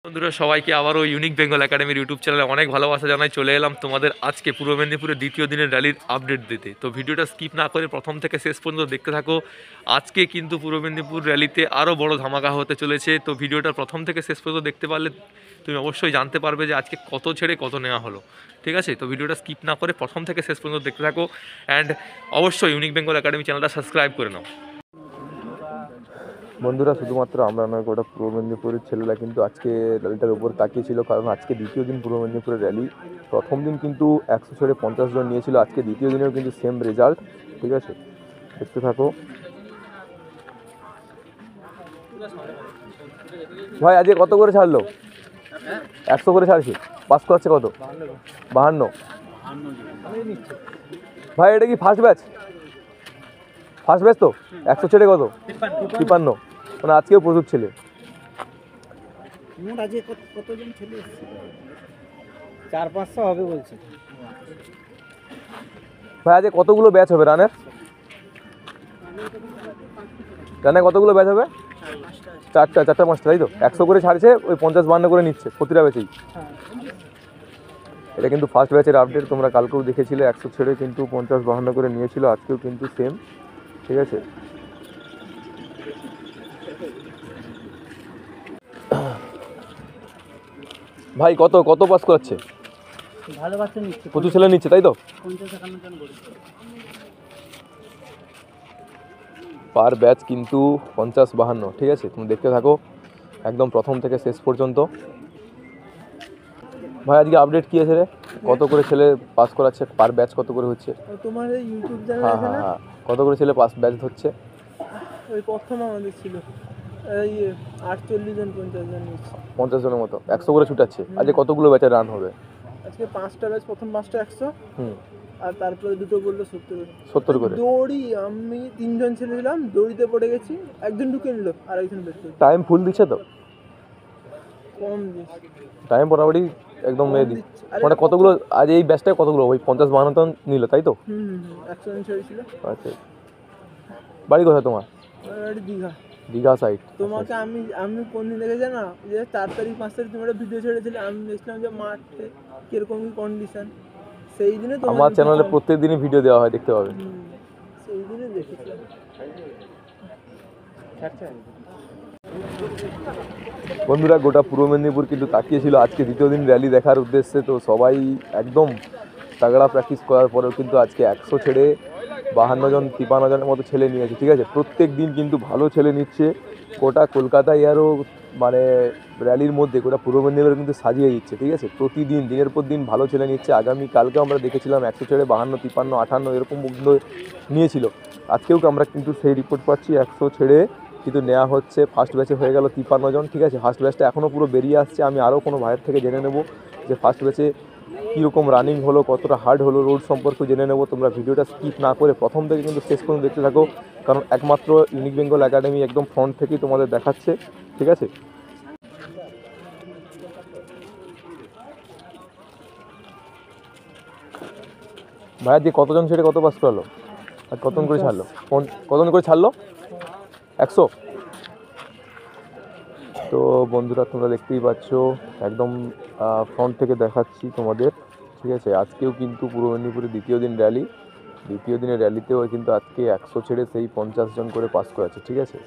বন্ধুরা সবাইকে আবারও ইউনিক বেঙ্গল একাডেমির ইউটিউব চ্যানেলে অনেক ভালোবাসা জানাই। চলে এলাম তোমাদের আজকে পূর্ব মেদিনীপুরের দ্বিতীয় দিনের র্যালির আপডেট দিতে। তো ভিডিওটা স্কিপ না করে প্রথম থেকে শেষ পর্যন্ত দেখতে থাকো। আজকে কিন্তু পূর্ব মেদিনীপুর র্যালিতে আরও বড় ধামাকা হতে চলেছে। তো ভিডিওটা প্রথম থেকে শেষ পর্যন্ত দেখতে পারলে তুমি অবশ্যই জানতে পারবে যে আজকে কত ছেড়ে কত নেওয়া হলো। ঠিক আছে, তো ভিডিওটা স্কিপ না করে প্রথম থেকে শেষ পর্যন্ত দেখতে থাকো। অ্যান্ড অবশ্যই ইউনিক বেঙ্গল একাডেমি চ্যানেলটা সাবস্ক্রাইব করে নাও। বন্ধুরা, শুধুমাত্র আমরা নয়, গোটা পূর্ব মেদিনীপুরের ছেলেরা কিন্তু আজকে র্যালিটার উপর তাকিয়েছিল, কারণ আজকে দ্বিতীয় দিন পূর্ব মেদিনীপুরের র্যালি। প্রথম দিন কিন্তু 100 ছেড়ে 50 জন নিয়েছিল, আজকে দ্বিতীয় দিনেও কিন্তু সেম রেজাল্ট। ঠিক আছে, দেখতে থাকো। ভাই আজকে কত করে ছাড়লো? 100 করে ছাড়ছে। পাস করাচ্ছে কত? 52। ভাই এটা কি ফার্স্ট ব্যাচ? ফার্স্ট ব্যাচ তো 100 ছেড়ে কত? 53। মানে আজকেও প্রচুর ছেলে। কতজন ছেলে? 400-500 হবে বলছে। ভাই আজকে কতগুলো ব্যাচ হবে রানের? কতগুলো ব্যাচ হবে? 4টা 5টা, তাই তো? 100 করে ছাড়ছে, ওই 50-52 করে নিচ্ছে প্রতিটা ব্যাচেই। এটা কিন্তু ফার্স্ট ব্যাচের আপডেট, তোমরা কালকেও দেখেছিলে 100 ছেড়ে কিন্তু 50-52 করে নিয়েছিল, আজকেও কিন্তু সেম। ঠিক আছে, ভাই কত কত পাস করাচ্ছে? ভালো বাচ্চা নিচ্ছে, প্রচুর ছেলে নিচ্ছে, তাই তো? 50-51 জন করেছে পার ব্যাচ কিন্তু 50-52। ঠিক আছে, তুমি দেখতে থাকো একদম প্রথম থেকে শেষ পর্যন্ত। ভাই আজকে আপডেট কি আছে রে? কত করে ছেলে পাস করাচ্ছে? পার ব্যাচ কত করে হচ্ছে? তোমার এই ইউটিউব চ্যানেল হ্যাঁ আছে হ্যাঁ না? হ্যাঁ, কত করে ছেলে পাস ব্যাচ হচ্ছে? ওই প্রথম আমাদের ছিল এই 48 জন 50 জন নিচ্ছে। 50 জনের মতো 100 করে ছুটাচ্ছে। আজকে কতগুলো ব্যাচের রান হবে? আজকে 5টা ব্যাচ, প্রথম 5টা 100, হুম, আর তারপরে দুটো বললো 70 করে। দড়ি আমি 3 জন ছেলে ছিলাম, দড়িতে পড়ে গেছি, একজন ঢুকে নিল আর একজন বের করে। টাইম ফুল দিচ্ছে তো? কম দিচ্ছে টাইম মোটামুটি একদম মেয়ে দিচ্ছে। আরে মানে কতগুলো আজ এই ব্যাচটায় কতগুলো? ওই 50-52 টন নিল, তাই তো? 100 জন ছেড়েছিল। আচ্ছা, বাড়ি কোথায় তোমার? দীঘা। দীঘা সাইড। তোমাকে আমি আমি কোন দিন দেখে জানা যে 4 তারিখ 5 তারিখ তুমি একটা ভিডিও ছেড়েছিলে, আমি দেখছিলাম যে মাঠে কিরকম কি কন্ডিশন, সেই দিনে আমার চ্যানেলে প্রত্যেক দিনই ভিডিও দেওয়া হয়, দেখতে পাবে। সেই দিনে দেখেছিলাম। বন্ধুরা, গোটা পূর্ব মেদিনীপুর কিন্তু তাকিয়েছিল আজকে দ্বিতীয় দিন র্যালি দেখার উদ্দেশ্যে। তো সবাই একদম তাগড়া প্র্যাকটিস করার পরেও কিন্তু আজকে 100 ছেড়ে 52 জন 53 জনের মতো ছেলে নিয়েছে। ঠিক আছে, প্রত্যেক দিন কিন্তু ভালো ছেলে নিচ্ছে। গোটা কলকাতায় আরও মানে র্যালির মধ্যে গোটা পূর্ব মেদিনীপুর কিন্তু সাজিয়ে দিচ্ছে। ঠিক আছে, প্রতিদিন দিনের পর দিন ভালো ছেলে নিচ্ছে। আগামী কালকে আমরা দেখেছিলাম 100 ছেড়ে 52, 53, 58 এরকম কিন্তু নিয়েছিল। আজকেও আমরা কিন্তু সেই রিপোর্ট পাচ্ছি, 100 ছেড়ে কিন্তু নেওয়া হচ্ছে। ফার্স্ট ব্যাচে হয়ে গেল 53 জন। ঠিক আছে, ফার্স্ট ব্যাচটা এখনও পুরো বেরিয়ে আসছে। আমি আরও কোনো ভাইয়ের থেকে জেনে নেব যে ফার্স্ট ব্যাচে কীরকম রানিং হলো, কতটা হার্ড হলো, রোড সম্পর্কে জেনে নেব। তোমরা ভিডিওটা স্কিপ না করে প্রথম থেকে কিন্তু শেষ পর্যন্ত দেখতে থাকো, কারণ একমাত্র ইউনিক বেঙ্গল একাডেমি একদম ফ্রন্ট থেকেই তোমাদের দেখাচ্ছে। ঠিক আছে, ভাইয়া দিয়ে কতজন ছেড়ে কত পাস করালো আর কতজন করে ছাড়লো? কতজন করে ছাড়লো? 100। তো বন্ধুরা, তোমরা দেখতেই পাচ্ছ একদম ফ্রন্ট থেকে দেখাচ্ছি তোমাদের। ঠিক আছে, আজকেও কিন্তু পূর্ব মেদিনীপুরের দ্বিতীয় দিন র্যালি। দ্বিতীয় দিনের র্যালিতেও কিন্তু আজকে 100 ছেড়ে সেই 50 জন করে পাস করেছে। ঠিক আছে।